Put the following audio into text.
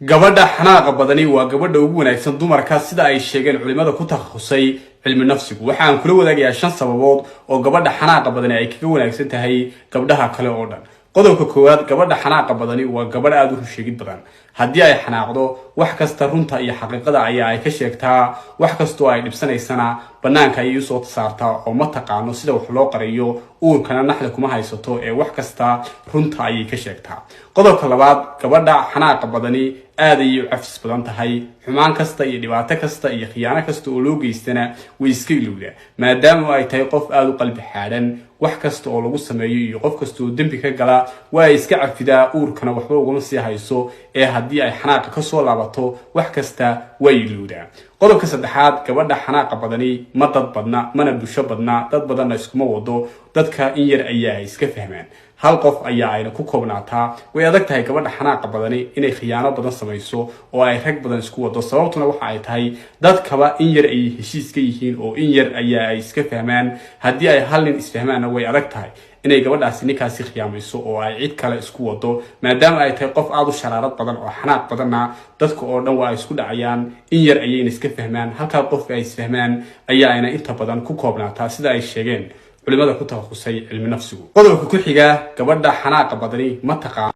gabadha xanaaqa badani waa gabadha ugu wanaagsan dumarka sida ay sheegeen culimada ku takhasusay cilmi nafsigu. waxaan kula wadaagayaa 5 sababood oo gabadha xanaaqa badani ay kaga wanaagsan tahay gabdhaha kale oo dhan. qodobka koowaad, gabadha xanaaqa badani waa gabadh aad u sheegid badan. haddii ay xanaaqdo wax kasta runta iyo xaqiiqada ayaa ay ka sheegtaa, wax kasta oo ay dhibsanaysana banaanka ay soo saartaa oo ma taqaano sida wax loo qariyo, uurkana naxda kuma haysato ee wax kasta runta ay ka sheegtaa. qodobka labaad, gabadha xanaaqa badani aad ay u cafis badan tahay, xumaan kasta iyo dhibaato kasta iyo khiyaano kasta oo loo geystana way iska ilowdaa, maadaama ay tahay qof aad u qalbi xaadan. wax kasta oo lagu sameeyo iyo qof kasta oo dambi ka gala waa iska cafidaa, uurkana waxba uguma sii hayso ee haddii ay xanaaqa ka soo laabato wax kasta way ilowdaa. qodobka saddexaad, gabadha xanaaqa badani ma dad badna mana bulsho badna, dad badanna iskuma wado, dadka in yar ayaa iska fahmaan, hal qof ayaa ayna ku koobnaataa. way adag tahay gabadha xanaaqa badani inay khiyaano badan samayso oo ay rag badan isku wado, sababtuna waxa ay tahay dadkaba in yar ay heshiis ka yihiin oo in yar ayaa ay iska fahmaan. haddii ay hal nin isfahmaanna way adag tahay inay gabadhaasi ninkaasi khiyaamayso oo ay cid kale isku wado, maadaama ay tahay qof aad u sharaarad badan oo xanaaq badanna dadka oo dhan waa ay isku dhacayaan, in yar ayayna iska fahmaan. halka qofka ay isfahmaan ayaa ayna inta badan ku koobnaataa sida ay sheegeen culimada ku takhasusay cilmi nafsigu. qodobka ku xiga, gabadha xanaaqa badani ma taqaan